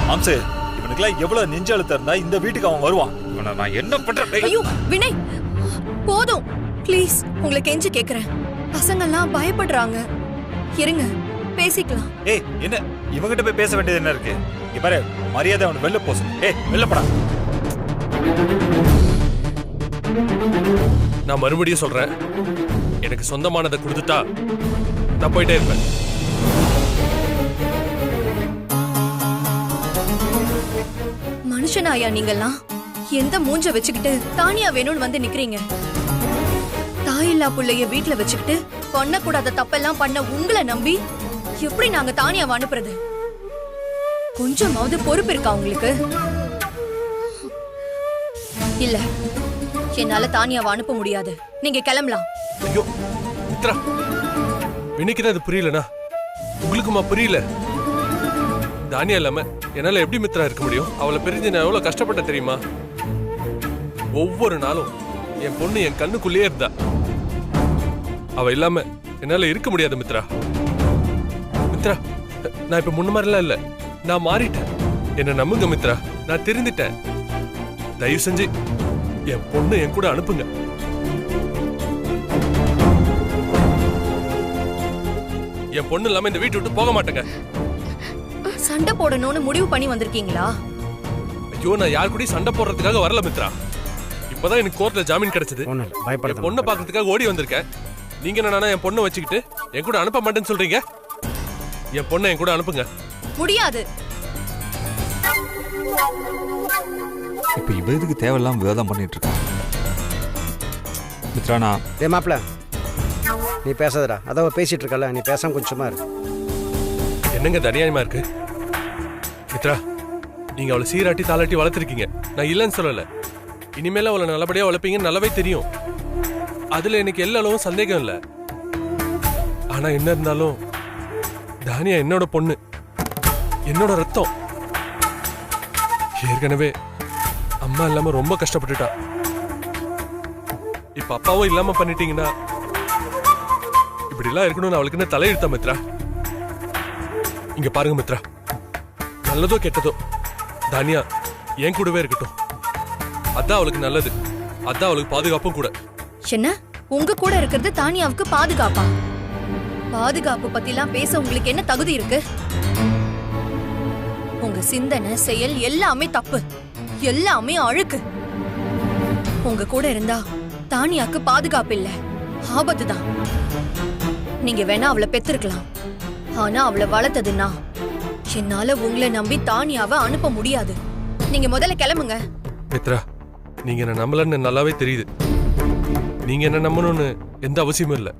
மாம்சே, இவனுக்குலாம் எவ்வளவு நெஞ்சு அழுத்தம் இருந்தா இந்த வீட்டுக்கு அவன் வருவான்? இவனை நான் என்ன பண்றேன்? ஐயோ வினய், போதும் ப்ளீஸ், உங்களை கெஞ்சி கேக்குறேன். பசங்கெல்லாம் பயப்படுறாங்க. இருங்க, பேசிக்கலாம். ஏய், என்ன இவங்கிட்ட போய் பேச வேண்டியது என்ன இருக்கு? இங்க பாரு, மரியாதை அவனை வெளில போக சொல்லு. ஏய், வெளில போடா. நான் மறுபடியும் சொல்றேன், எனக்கு சொந்தமானதை கொடுத்துட்டா நான் போயிட்டே இருப்பேன். மனுஷனாயா நீங்கெல்லாம்? எந்த மூஞ்ச வச்சுக்கிட்டு தானியா வேணும்னு வந்து நிக்கிறீங்க? தாயில்லா புள்ளைய வீட்டுல வச்சுக்கிட்டு பண்ணக்கூடாத தப்பெல்லாம் பண்ண உங்களை நம்பி எப்படி நாங்க தானியாவை அனுப்புறது? கொஞ்சமாவது பொறுப்பு இருக்கா உங்களுக்கு? இல்ல, என்னால தானியாவை அனுப்ப முடியாது. நீங்க கிளம்பலாம். ஐயோ மித்ரா, இன்னைக்குதான் இது புரியலனா உங்களுக்குமா புரியல? தானியா இல்லாம என்னால எப்படி மித்ரா இருக்க முடியும்? அவளை பிரிஞ்சு நான் எவ்வளவு கஷ்டப்பட்ட தெரியுமா? ஒவ்வொரு நாளும் என் பொண்ணு என் கண்ணுக்குள்ளேயே இருந்தா. அவ இல்லாம என்னால இருக்க முடியாது மித்ரா. மித்ரா, நான் இப்ப முன்ன மாதிரிலாம் இல்ல, நான் மாறிட்டேன். என்ன நம்புங்க மித்ரா, நான் திருந்திட்டேன். தயவு செஞ்சு என் பொண்ணு என் கூட அனுப்புங்க. என் பொண்ணு இல்லாம இந்த வீட்டை விட்டு போக மாட்டேங்க. சண்டை போடணும்னு முடிவு பண்ணி வந்திருக்கீங்களா? ஐயோ, நான் யார் கூடயும் சண்டை போடுறதுக்காக வரல மித்ரா. இப்பதான் எனக்கு கோர்ட்ல ஜாமீன் கிடைச்சது. என் பொண்ணை பாக்குறதுக்காக ஓடி வந்திருக்கேன். நீங்க என்னன்னா என் பொண்ணை வச்சுக்கிட்டு என் கூட அனுப்ப மாட்டேன்னு சொல்றீங்க? என் பொண்ணை என் கூட அனுப்புங்க. முடியாது. இப்ப இவ எதுக்கு தேவையில்லாம விவாதம் பண்ணிட்டு இருக்கா? மித்ரானா, டே மாப்பிள்ள, நீ பேசாதடா. அதான் பேசிட்டு இருக்கல, நீ பேசாம கொஞ்சமா இருக்கு. என்னங்க தனியாயமா இருக்கு? மித்ரா, நீங்க அவளை சீராட்டி தாளாட்டி வளர்த்திருக்கீங்க, நான் இல்லைன்னு சொல்லல. இனிமேல அவளை நல்லபடியா வளர்ப்பீங்கன்னு நல்லாவே தெரியும். அதுல எனக்கு எல்லா அளவும் சந்தேகம் இல்லை. ஆனா என்ன இருந்தாலும் தானியா என்னோட பொண்ணு, என்னோட ரத்தம். ஏற்கனவே அம்மா இல்லாம ரொம்ப கஷ்டப்பட்டுட்டா. இப்ப அப்பாவும் இல்லாம பண்ணிட்டீங்கன்னா இப்படி எல்லாம் இருக்கணும்னு அவளுக்கு என்ன தலையெழுத்தா மித்ரா? இங்க பாருங்க மித்ரா, நல்லதோ கெட்டதோ தானியா என் கூடவே இருக்கட்டும். அதான் அவளுக்கு நல்லது, அதான் அவளுக்கு பாதுகாப்பும் கூட. என்ன, உங்க கூட இருக்கிறது தானியாவுக்கு பாதுகாப்பா? பாதுகாப்பு பத்திலாம் பேச உங்களுக்கு என்ன தகுதி இருக்கு? உங்க சிந்தனை செயல் எல்லாமே தப்பு, எல்லாமே அழுக்கு. உங்க கூட இருந்தா தானியாக்கு பாதுகாப்பு இல்ல, ஆபத்து தான். நீங்க வேணா அவளை பெத்திருக்கலாம், ஆனா அவளை வளர்த்ததுன்னா என்னால உங்களை நம்பி தானியாவை அனுப்ப முடியாது. நீங்க முதல்ல கிளம்புங்க. மித்ரா, நீங்க என்ன நம்பலன்னு நல்லாவே தெரியுது. நீங்க என்ன நம்பணும்னு எந்த அவசியமும் இல்ல.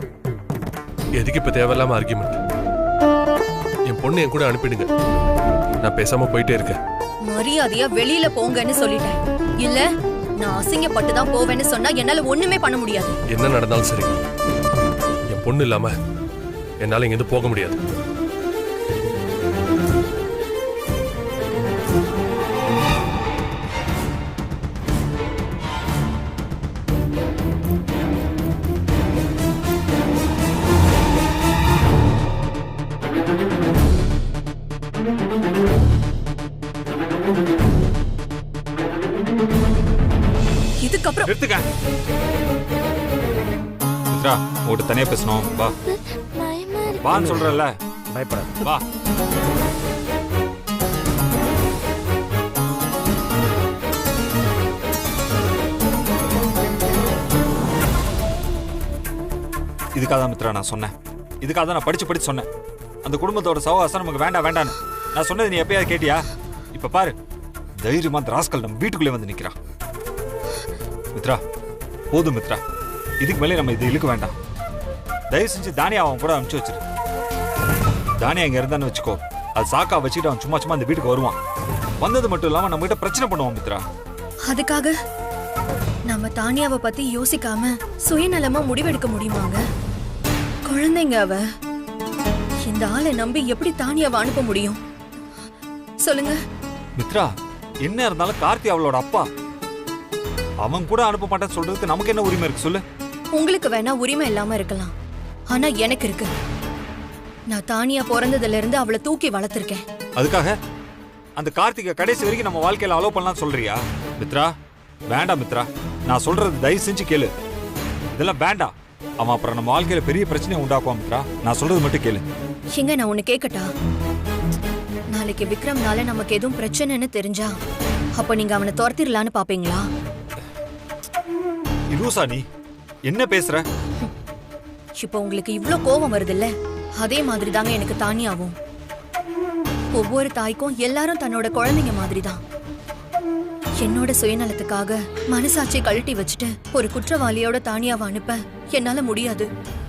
எதுக்கு இப்ப தேவையில்லாம ஆர்கியூமெண்ட்? என் பொண்ணு என் கூட அனுப்பிடுங்க, நான் பேசாம போயிட்டே இருக்கேன். மரியாதையா வெளியில போங்கன்னு சொல்லிட்டேன். இல்ல நான் அசிங்கப்பட்டு தான் போவேன்னு சொன்னா என்னால ஒண்ணுமே பண்ண முடியாது. என்ன நடந்தாலும் சரி, என் பொண்ணு இல்லாம என்னால இங்கிருந்து போக முடியாது. இதுக்கப்புறம் எடுத்துக்க. மித்ரா, ஓட்டு தனியா பேசணும். வா வான்னு சொல்றல, பயப்படாத. வா. இதுக்காக தான் மித்ரா நான் சொன்னேன். இதுக்காக தான் நான் படிச்சு சொன்னேன். அந்த குடும்பத்தோட சகவாசம் நமக்கு வேண்டாம் வேண்டான்னு நான் சொன்னது நீ எப்பயாவது கேட்டியா? இப்ப பாரு, தைரியமா அந்த ராஸ்கல் நம்ம வீட்டுக்குள்ளே வந்து நிக்கிறான். மித்ரா, போதும் மித்ரா, இதுக்கு மேலே நம்ம இது இழுக்க வேண்டாம். தயவு செஞ்சு தானியா அவன் கூட அனுப்பிச்சு வச்சிரு. தானியா இங்க இருந்தான்னு வச்சுக்கோ, அது சாக்கா வச்சுட்டு அவன் சும்மா சும்மா அந்த வீட்டுக்கு வருவான். வந்தது மட்டும் இல்லாம நம்ம கிட்ட பிரச்சனை பண்ணுவான் மித்ரா. அதுக்காக நம்ம தானியாவை பத்தி யோசிக்காம சுயநலமா முடிவெடுக்க முடியுமாங்க? குழந்தைங்க அவ. இந்த ஆளை நம்பி எப்படி தானியாவை அனுப்ப முடியும் சொல்லுங்க? மித்ரா, என்ன இருந்தாலும் கார்த்தி அவளோட அப்பா. அவன் கூட அனுப்ப மாட்டேன்னு சொல்றதுக்கு நமக்கு என்ன உரிமை இருக்கு சொல்லு? உங்களுக்கு வேணா உரிமை இல்லாம இருக்கலாம், ஆனா எனக்கு இருக்கு. நான் தானியா பிறந்ததுல இருந்து அவளை தூக்கி வளர்த்திருக்கேன். அதுக்காக அந்த கார்த்திகை கடைசி வரைக்கும் நம்ம வாழ்க்கையில அலோவ் பண்ணலாம் சொல்றியா மித்ரா? வேண்டாம் மித்ரா, நான் சொல்றது தயவு செஞ்சு கேளு. இதெல்லாம் வேண்டாம். அவன் அப்புறம் நம்ம வாழ்க்கையில பெரிய பிரச்சனையை உண்டாக்குவான் மித்ரா. நான் சொல்றது மட்டும் கேளு. எங்க நான் ஒண்ணு கேட்கட்டா? நாளைக்கு விக்ரம்னால நமக்கு எதுவும் பிரச்சனைன்னு தெரிஞ்சா அப்ப நீங்க அவனை துரத்திடலான்னு பாப்பீங்களா? லூசா நீ என்ன பேசுற? இப்ப உங்களுக்கு இவ்ளோ கோபம் வருதுல்ல, அதே மாதிரி தாங்க எனக்கு தானியாவும். ஒவ்வொரு தாய்க்கும் எல்லாரும் தன்னோட குழந்தைங்க மாதிரிதான். என்னோட சுயநலத்துக்காக மனசாட்சியை கழட்டி வச்சுட்டு ஒரு குற்றவாளியோட தானியாவை அனுப்ப என்னால முடியாது.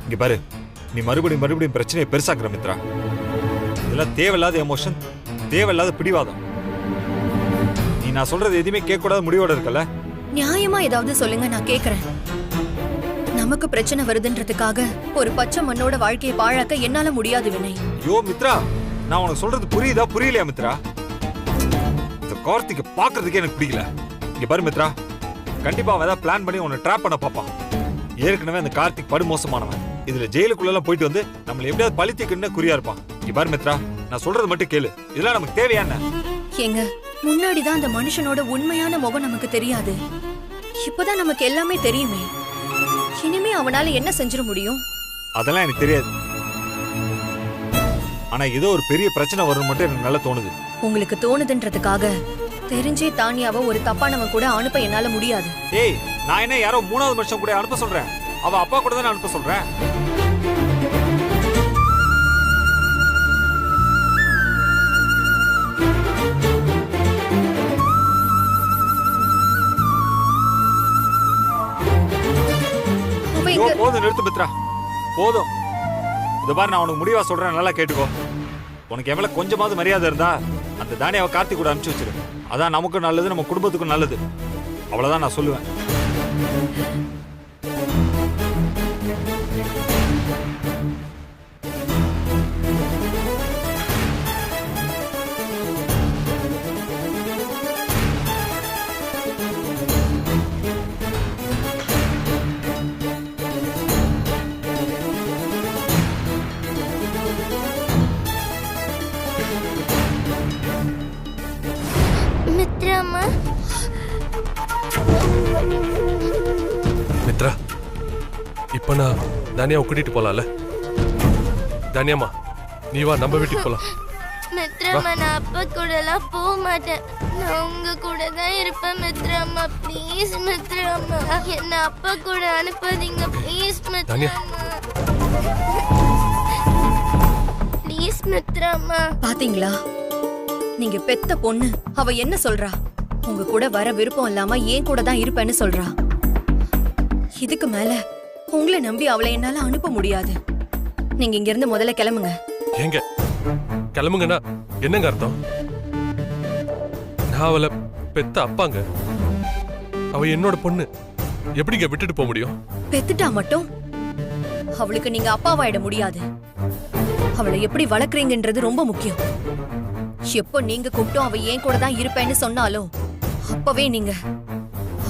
இங்க பாரு, நீ மறுபடியும் பிரச்சனையை பெருசாக்குற மித்ரா. இதெல்லாம் தேவையில்லாத எமோஷன், தேவையில்லாத பிடிவாதம். நீ நான் சொல்றது எதுவுமே கேட்க கூடாத முடிவோட இருக்கல. நியாயமா ஏதாவது சொல்லுங்க, நான் கேக்குறேன். நமக்கு பிரச்சனை வருதுன்றதுக்காக ஒரு பச்சை மண்ணோட வாழ்க்கையை பாழாக்க என்னால முடியாது வினய். யோ மித்ரா, நான் உனக்கு சொல்றது புரியுதா புரியலையா மித்ரா? இந்த கார்த்திகை பாக்குறதுக்கே எனக்கு பிடிக்கல. இங்க பாரு மித்ரா, கண்டிப்பா அவன் ஏதாவது பிளான் பண்ணி உன்னை ட்ராப் பண்ண பாப்பான். ஏற்கனவே அந்த கார்த்திக் படு மோசமானவன். இதுல ஜெயிலுக்குள்ள போயிட்டு வந்து நம்மள எப்படியாவது பழித்திக்கன்னு குறியா இருப்பான். இங்க பாரு மித்ரா, நான் சொல்றது மட்டும் கேளு. இதெல்லாம் நமக்கு தேவையா என்ன? ஏங்க, முன்னாடிதான் அந்த மனுஷனோட உண்மையான முகம் நமக்கு தெரியாது. இப்பதான் நமக்கு எல்லாமே தெரியுமே. இனிமே அவனால என்ன செஞ்சிட முடியும்? அதெல்லாம் எனக்கு தெரியாது. ஆனா ஏதோ ஒரு பெரிய பிரச்சனை வரும் மட்டும் எனக்கு நல்லா தோணுது. உங்களுக்கு தோணுதுன்றதுக்காக தெரிஞ்சே தானியாவை ஒரு தப்பானவன் கூட அனுப்ப என்னால முடியாது. ஏய், நான் என்ன யாரோ மூணாவது மனுஷன் கூட அனுப்ப சொல்றேன்? அவ அப்பா கூட தானே அனுப்ப சொல்றேன். போதும், நிறுத்து மித்ரா, போதும். இந்த பாரு, நான் உனக்கு முடிவா சொல்றேன், நல்லா கேட்டுக்கோ. உனக்கு எவ்வளவு கொஞ்சமாவது மரியாதை இருந்தா அந்த தானியாவை கார்த்திக் கூட அனுப்பிச்சு வச்சிரு. அதான் நமக்கும் நல்லது, நம்ம குடும்பத்துக்கும் நல்லது. அவ்வளவுதான் நான் சொல்லுவேன். மித்ரா, இப்ப நான் தானியாவை கூட்டிட்டு போலாம்ல? தானியாமா, நீ வா, நம்ம வீட்டுக்கு போலாம். மித்ராமா, நான் அப்பா கூட எல்லாம் போக மாட்டேன். நான் உங்க கூட தான் இருப்பேன் மித்ராமா. ப்ளீஸ் மித்ராமா, என்ன அப்பா கூட அனுப்பாதீங்க ப்ளீஸ் மித்ராமா. ப்ளீஸ் மித்ராமா. பாத்தீங்களா, நீங்க பெத்த பொண்ணு, அவ என்ன சொல்றா? உங்க கூட வர விருப்பம் இல்லாம ஏன் கூட தான் இருப்பேன்னு சொல்றா. இதுக்கு மேல உங்களை நம்பி அவளை என்னால அனுப்ப முடியாது. நீங்க இங்க இருந்து முதல்ல கிளம்புங்க. ஏங்க கிளம்புங்கன்னா என்னங்க அர்த்தம்? நான் அவளை பெத்த அப்பாங்க. அவ என்னோட பொண்ணு. எப்படிங்க விட்டுட்டு போக முடியும்? பெத்துட்டா மட்டும் அவளுக்கு நீங்க அப்பாவாயிட முடியாது. அவளை எப்படி வளர்க்குறீங்கன்றது ரொம்ப முக்கியம். எப்போ நீங்க கூப்பிட்டோம் அவ ஏன் கூட தான் இருப்பேன்னு சொன்னாலோ அப்பவே நீங்க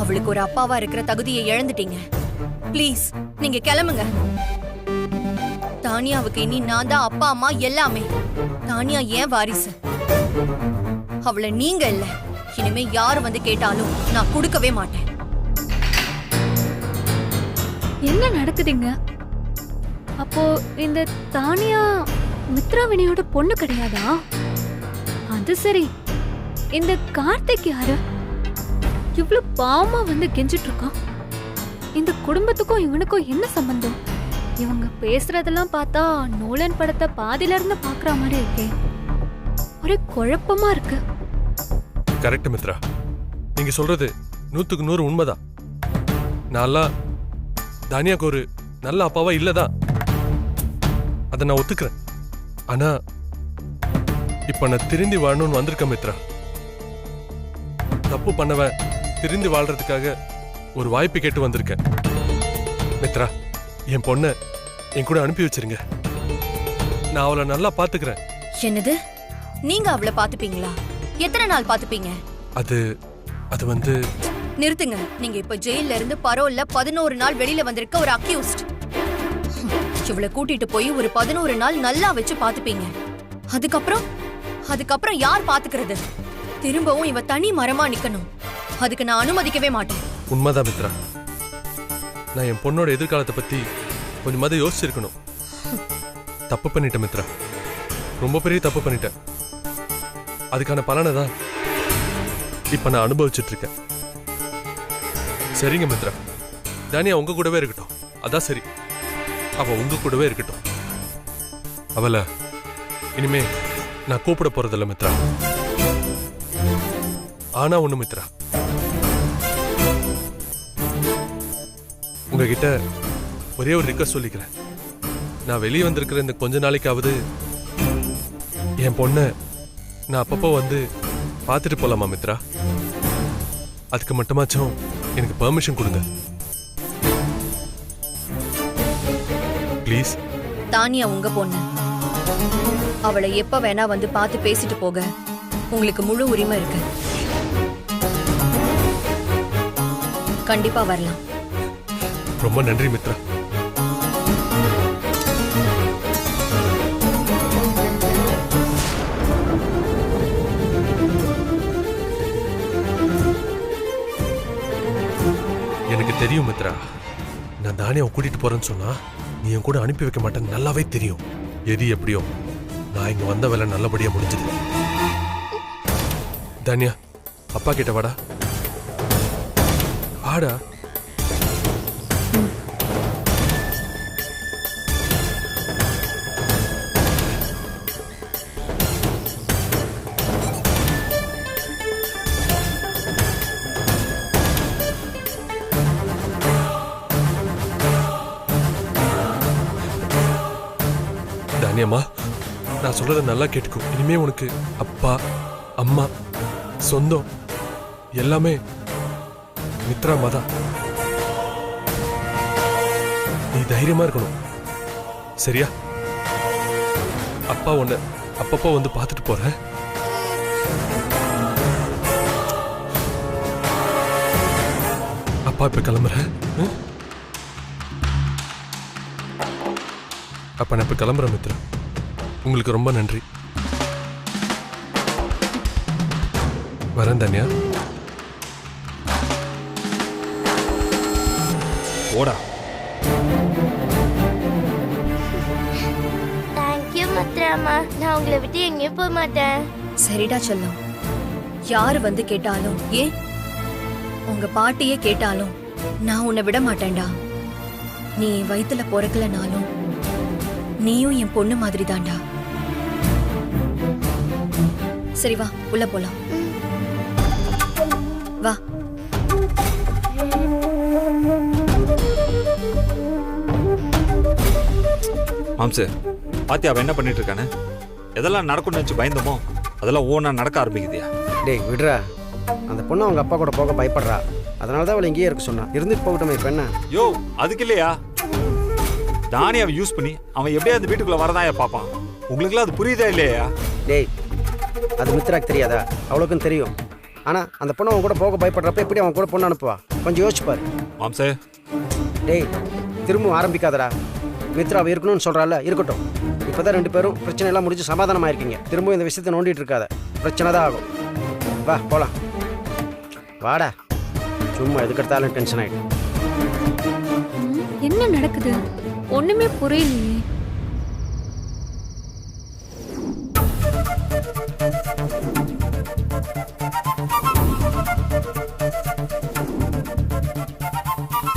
அவளுக்கு ஒரு அப்பாவா இருக்கிற தகுதியை இழந்துட்டீங்க. ப்ளீஸ் நீங்க கிளம்புங்க. தானியாவுக்கு இனி நான் தான் அப்பா அம்மா எல்லாமே. தானியா ஏன் வாரிசு. அவளை நீங்க இல்ல, இனிமே யாரு வந்து கேட்டாலும் நான் கொடுக்கவே மாட்டேன். என்ன நடக்குதுங்க? அப்போ இந்த தானியா மித்ரா வினயோட பொண்ணு கிடையாதா? அது சரி, இந்த கார்த்திக் யாரு? இவ்ளோ பாவமா வந்து கெஞ்சிட்டு இருக்கான். இந்த குடும்பத்துக்கும் இவனுக்கும் என்ன சம்பந்தம்? இவங்க பேசுறதெல்லாம் பார்த்தா நோலன் படத்தை பாதியில இருந்து பாக்குற மாதிரி இருக்கே. ஒரே குழப்பமா இருக்கு. கரெக்ட் மித்ரா, நீங்க சொல்றது 100க்கு 100 உண்மைதான். நான்லாம் தானியாக்கு ஒரு நல்ல அப்பாவா இல்லதான், அதை நான் ஒத்துக்கிறேன். ஆனா இப்ப நான் திருந்தி வாழணும்னு வந்திருக்கேன் மித்ரா. தப்பு பண்ணவன் திருந்தி வாழ்றதுக்காக ஒரு வாய்ப்பு கேட்டு வந்திருக்கேன். மித்ரா, என் பொண்ணை என் கூட அனுப்பி வச்சிருங்க. நான் அவளை நல்லா பாத்துக்கிறேன். என்னது? நீங்க அவளை பாத்துப்பீங்களா? எத்தனை நாள் பாத்துப்பீங்க? அது வந்து நிறுத்துங்க. நீங்க இப்ப ஜெயில இருந்து பரோல்ல 11 நாள் வெளியில வந்திருக்க ஒரு அக்யூஸ்ட். இவளை கூட்டிட்டு போய் ஒரு 11 நாள் நல்லா வச்சு பாத்துப்பீங்க. அதுக்கப்புறம் யார் பாத்துக்கிறது? திரும்பவும் இவ தனி மரமா நிக்கணும். அதுக்கு நான் அனுமதிக்கவே மாட்டேன். உண்மைதான் மித்ரா. நான் என் பொண்ணோட எதிர்காலத்தை பத்தி கொஞ்சமாவது யோசிச்சிருக்கணும். தப்பு பண்ணிட்டேன் மித்ரா, ரொம்ப பெரிய தப்பு பண்ணிட்டேன். அதுக்கான பலனை தான் இப்ப நான் அனுபவிச்சுட்டு இருக்கேன். சரிங்க மித்ரா, தானியா உங்க கூடவே இருக்கட்டும். அதான் சரி, அவ உங்க கூடவே இருக்கட்டும். அவளை இனிமே நான் கூப்பிட போறதில்ல மித்ரா. ஆனா ஒண்ணு மித்ரா, உங்ககிட்ட ஒரே ஒரு ரிக்வெஸ்ட் சொல்லிக்கிறேன். நான் வெளியே வந்திருக்கிற இந்த கொஞ்ச நாளைக்காவது என் பொண்ணை நான் அப்பப்போ வந்து பார்த்துட்டு போலாமா மித்ரா? அதுக்கு மட்டுமாச்சும் எனக்கு பெர்மிஷன் கொடுங்க ப்ளீஸ். தானியா உங்க பொண்ணு. அவளை எப்ப வேணா வந்து பார்த்து பேசிட்டு போக உங்களுக்கு முழு உரிமை இருக்கு. கண்டிப்பா வரலாம். ரொம்ப நன்றி மித்ரா. எனக்கு தெரியும் மித்ரா, நான் தானியாவை கூட்டிட்டு போறேன்னு சொன்னா நீ என் கூட அனுப்பி வைக்க மாட்டேன்னு நல்லாவே தெரியும். எது எப்படியோ நான் இங்க வந்த வேலை நல்லபடியா முடிஞ்சது. தானியா, அப்பா கிட்ட வாடா வாடா. தானியம்மா, நான் சொல்றத நல்லா கேட்டுக்கோ. இனிமே உனக்கு அப்பா அம்மா சொந்தம் எல்லாமே மித்ரா மாதா. நீ தைரியமா இருக்கணும், சரியா? அப்பா உன்னை அப்பப்போ வந்து பார்த்துட்டு போறேன். அப்பா இப்ப கிளம்புறேன். அப்ப நான் இப்ப கிளம்புறேன் மித்ரா. உங்களுக்கு ரொம்ப நன்றி. வரேன் தானியா. ஓடா. தேங்க்யூ மித்ராமா, நான் உங்களை விட்டு எங்கேயும் போக மாட்டேன். சரிடா செல்லம். யாரு வந்து கேட்டாலும், ஏன் உங்க பாட்டியே கேட்டாலும் நான் உன்னை விட மாட்டேன்டா. நீ வயித்துல பிறக்கலனாலும் நீயும் என் பொண்ணு மாதிரி தான்டா. சரி வா, உள்ள போலாம். வா. மாம்சு, பாத்தியா அவன் என்ன பண்ணிட்டு இருக்கானு? எதெல்லாம் நடக்கும்னு நினைச்சு பயந்தோமோ அதெல்லாம் ஓனா நடக்க ஆரம்பிக்குதியா? டேய் விடுறா, அந்த பொண்ணு அவங்க அப்பா கூட போக பயப்படுறா. அதனால தான் அவளை இங்கேயே இருக்க சொன்னா. இருந்துட்டு போகட்டும். இப்போ என்ன? யோ, அதுக்கு இல்லையா, தானியாவை யூஸ் பண்ணி அவன் எப்படியா அந்த வீட்டுக்குள்ள வரதாயா பாப்பான். உங்களுக்குலாம் அது புரியுதா இல்லையா? டேய், அது மித்ராக்கு தெரியாதா? அவளுக்கும் தெரியும். ஆனால் அந்த பொண்ணு அவன் கூட போக பயப்படுறப்ப எப்படி அவன் கூட பொண்ணு அனுப்புவா? கொஞ்சம் யோசிப்பார். மாம்சே, டேய் திரும்பவும் ஆரம்பிக்காதடா. மித்ராவை இருக்கணும்னு சொல்கிறாள், இருக்கட்டும். இப்போ தான் 2 பேரும் பிரச்சனை எல்லாம் முடிஞ்சு சமாதானமாக இருக்கீங்க. திரும்பவும் இந்த விஷயத்தை நோண்டிட்டு இருக்காத, பிரச்சனை தான் ஆகும். வா போகலாம். வாடா, சும்மா எதுக்கெடுத்தாலும் டென்ஷன் ஆகிடும். என்ன நடக்குது? ஒண்ணுமே புரியலையே.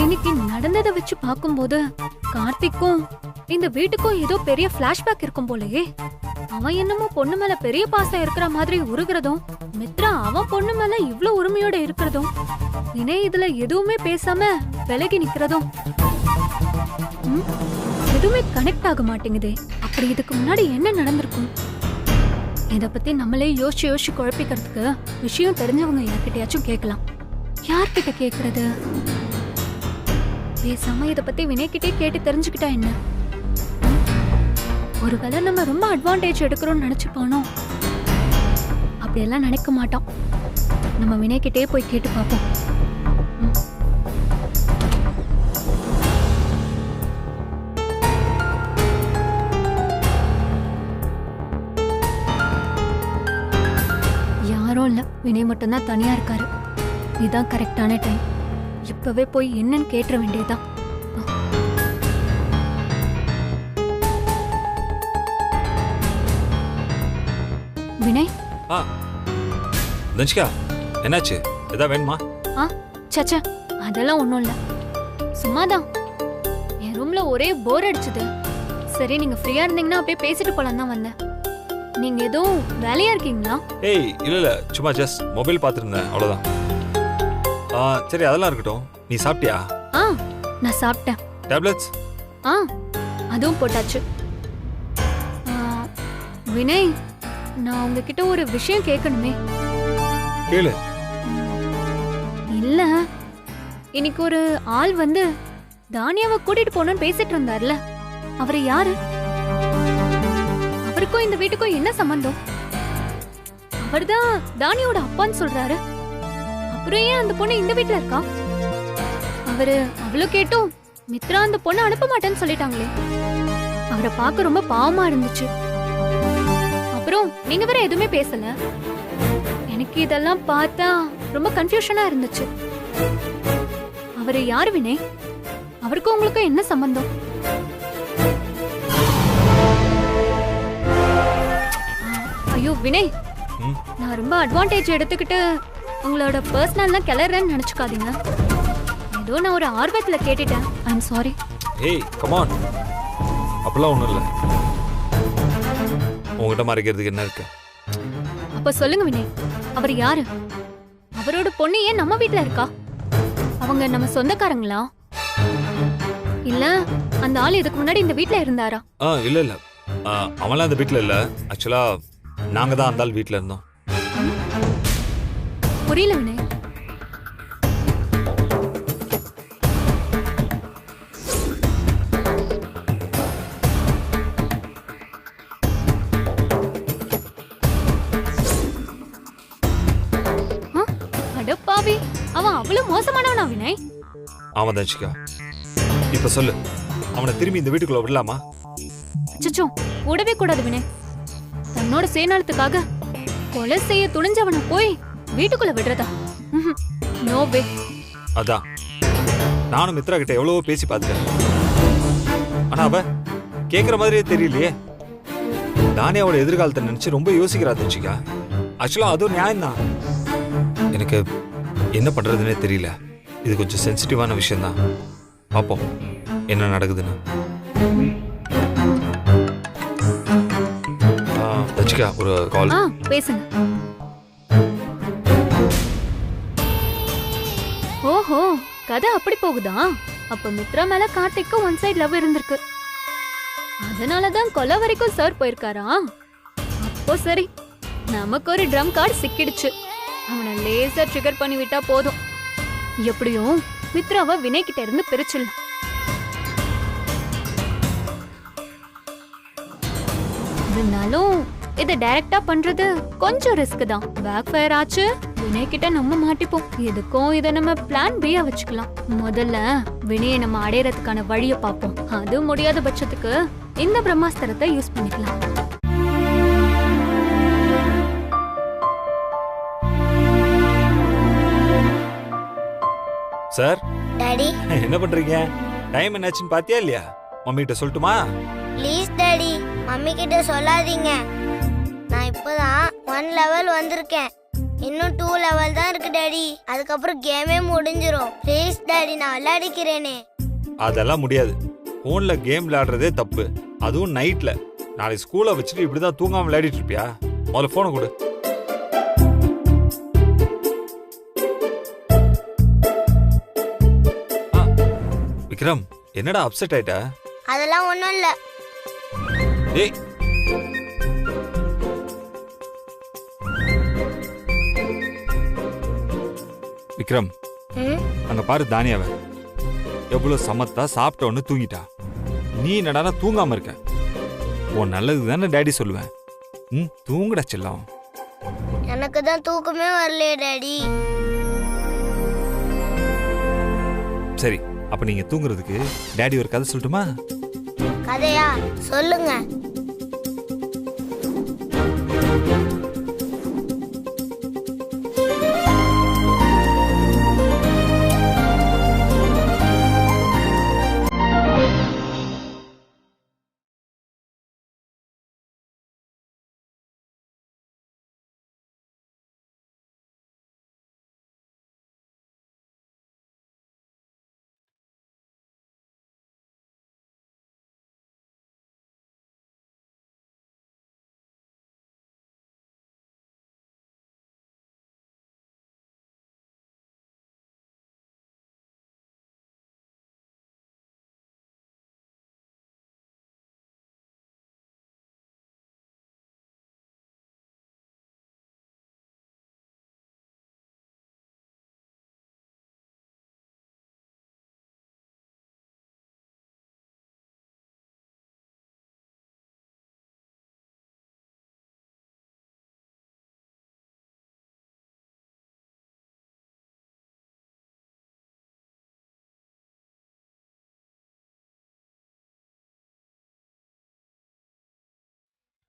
இன்னைக்கு நடந்ததை வச்சு பார்க்கும்போது கார்த்திக்கும் இந்த வீட்டுக்கும் ஏதோ பெரிய பிளாஷ்பேக் இருக்கும் போலயே. அவன் என்னமோ பொண்ணு மேல பெரிய பாசம் இருக்கிற மாதிரி உருகிறதும், மித்ரா அவன் பொண்ணு மேல இவ்ளோ உரிமையோட இருக்கிறதும், வினய் இதுல எதுவுமே பேசாம விலகி நிக்கிறதும் எதுவுமே கனெக்ட் ஆக மாட்டேங்குதே. அப்படி இதுக்கு முன்னாடி என்ன நடந்திருக்கும்? இத பத்தி நம்மளே யோசிச்சு யோசிச்சு குழப்பிக்கிறதுக்கு விஷயம் தெரிஞ்சவங்க யார்கிட்டயாச்சும் கேட்கலாம். யார்கிட்ட கேக்குறது? பேசாம இத பத்தி வினய்கிட்டே கேட்டு தெரிஞ்சுக்கிட்டா என்ன? ஒருவேளை நம்ம ரொம்ப அட்வான்டேஜ் எடுக்கிறோம்னு நினைச்சுப்பானோ? அப்படியெல்லாம் நினைக்க மாட்டோம். நம்ம வினய்கிட்டே போய் கேட்டு பார்ப்போம். யாரும் இல்ல, வினய் மட்டும்தான் தனியா இருக்காரு. இதுதான் கரெக்டான டைம். இப்பவே போய் என்னன்னு கேட்டுற வேண்டியதுதான். வினய். தன்ஷிகா, என்னாச்சு? ஏதா வேணுமா? சச்சா, அதெல்லாம் ஒண்ணும் இல்ல, சும்மாதான். என் ரூம்ல ஒரே போர் அடிச்சுது. சரி, நீங்க ஃப்ரீயா இருந்தீங்கன்னா அப்படியே பேசிட்டு போலாம் தான் வந்தேன். நீங்க எதுவும் வேலையா இருக்கீங்களா? ஏய் இல்ல, சும்மா ஜஸ்ட் மொபைல் பார்த்துருந்தேன், அவ்வளவுதான். சரி, அதெல்லாம் இருக்கட்டும். நீ சாப்பிட்டியா? நான் சாப்பிட்டேன். டேப்லெட்ஸ்? அதுவும் போட்டாச்சு. வினய், நான் உங்ககிட்ட ஒரு விஷயம் கேட்கணுமே. கேளு. இல்ல, இன்னைக்கு ஒரு ஆள் வந்து தானியாவை கூட்டிட்டு போகணும்னு பேசிட்டு இருந்தார்ல, அவரு யாரு? அவருக்கும் இந்த வீட்டுக்கும் என்ன சம்பந்தம்? அவர்தான் தானியோட அப்பான்னு சொல்றாரு. அப்புறம் ஏன் அந்த பொண்ணு இந்த வீட்டுல இருக்கா? அவரு அவ்வளவு கேட்டும் மித்ரா அந்த பொண்ணை அனுப்ப மாட்டேன்னு சொல்லிட்டாங்களே. அவரை பார்க்க ரொம்ப பாவமா இருந்துச்சு. அப்புறம் நீங்க வேற எதுவுமே பேசல. எனக்கு இதெல்லாம் பார்த்தா ரொம்ப கன்ஃபியூஷனா இருந்துச்சு. அவரு யாரு வினய்? அவருக்கும் உங்களுக்கும் என்ன சம்பந்தம்? ஐயோ வினய், நான் ரொம்ப அட்வான்டேஜ் எடுத்துக்கிட்டு உங்களோட பர்சனல்லாம் கிளறேன்னு நினைச்சுக்காதீங்க. ஏதோ நான் ஒரு ஆர்வத்துல கேட்டுட்டேன். ஐ அம் சாரி. ஏய் கம் ஆன், அப்பலாம் ஒண்ணும் இல்ல. உங்ககிட்ட மறைக்கிறதுக்கு என்ன இருக்கு? அப்ப சொல்லுங்க வினய், அவர் யாரு? அவரோட பொண்ணு ஏன் நம்ம வீட்ல இருக்கா? அவங்க நம்ம சொந்தக்காரங்களா? இல்ல அந்த ஆள் இதுக்கு முன்னாடி இந்த வீட்ல இருந்தாரா? இல்ல இல்ல, அவன்லாம் அந்த வீட்ல இல்ல. ஆக்சுவலா நாங்க தான் அந்த ஆள் வீட்ல இருந்தோம். புரியல வினய். அடப்பாவி, அவன் அவ்வளவு மோசமானவனா வினய்? ஆமா தன்ஷிகா, இப்ப சொல்லு, அவனை திரும்பி இந்த வீட்டுக்குள்ள விடலாமா? அச்சச்சோ, விடவே கூடாது வினய். தன்னோட சுயநலத்துக்காக கொலை செய்ய துணிஞ்சவனை போய் வீட்டுக்குள்ள விடுறதா? No way. அதான் நானும் மித்ரா கிட்ட எவ்வளவோ பேசி பார்த்துட்டேன். ஆனா அவ கேக்குற மாதிரியே தெரியலையே. தானியாவோட எதிர்காலத்தை நினைச்சு ரொம்ப யோசிக்கிறா தன்ஷிகா. ஆக்சுவலா அதுவும் நியாயம்தான். எனக்கு என்ன பண்றதுன்னே தெரியல. இது கொஞ்சம் சென்சிட்டிவான விஷயம் தான். பாப்போம் என்ன நடக்குதுன்னு. தன்ஷிகா, ஒரு கால். பேசுங்க. ஓஹோ, கதை அப்படி போகுதா? அப்ப மித்ரா மேல கார்த்திக்கு ஒன் சைடு லவ் இருந்திருக்கு. அதனாலதான் கொலை வரைக்கும் சார் போயிருக்காரா? அப்போ சரி, நமக்கு ஒரு ட்ரம் கார்டு சிக்கிடுச்சு. அவனை லேசா ட்ரிகர் பண்ணி விட்டா போதும். எப்படியும் மித்ராவை வினய் கிட்ட இருந்து பிரிச்சிடலாம். இருந்தாலும் இதை டைரக்டா பண்றது கொஞ்சம் ரிஸ்க் தான். பேக் ஃபயர் ஆச்சு, வினய் கிட்ட நம்ம மாட்டிப்போம். எதுக்கும் இதை நம்ம பிளான் பியா வச்சுக்கலாம். முதல்ல வினயை நம்ம அடையறதுக்கான வழியை பார்ப்போம். அது முடியாத பட்சத்துக்கு இந்த பிரம்மாஸ்திரத்தை யூஸ் பண்ணிக்கலாம். சார், டாடி என்ன பண்றீங்க? டைம் என்னாச்சுன்னு பாத்தியா இல்லையா? மம்மி கிட்ட சொல்லட்டுமா? ப்ளீஸ் டாடி, மம்மி கிட்ட சொல்லாதீங்க. நான் இப்போதான் 1 லெவல் வந்திருக்கேன். இன்னும் 2 லெவல் தான் இருக்கு டாடி. அதுக்கப்புறம் கேமே முடிஞ்சிரும். ப்ளீஸ் டாடி, நான் விளையாடிக்கிறேனே. அதெல்லாம் முடியாது. போன்ல கேம் விளையாடுறதே தப்பு, அதுவும் நைட்ல. நாளைக்கு ஸ்கூலை வச்சுட்டு இப்படிதான் தூங்காம விளையாடிட்டு இருப்பியா? முதல்ல போனை கொடு. விக்ரம், என்னடா அப்செட் ஆயிட்ட? அதெல்லாம் ஒண்ணும் இல்ல. ஏய், விக்ரம், அங்க பாரு தானியாவ எவ்வளவு சமத்தா சாப்பிட்டோன்னு தூங்கிட்டா. நீ என்னடா தூங்காம இருக்க? உன் நல்லதுக்கு தானே டேடி சொல்லுவேன். தூங்குடா செல்லம். எனக்கு தான் தூக்கமே வரலையே டாடி. சரி, அப்ப நீங்க தூங்குறதுக்கு டேடி ஒரு கதை சொல்லட்டுமா? கதையா? சொல்லுங்க.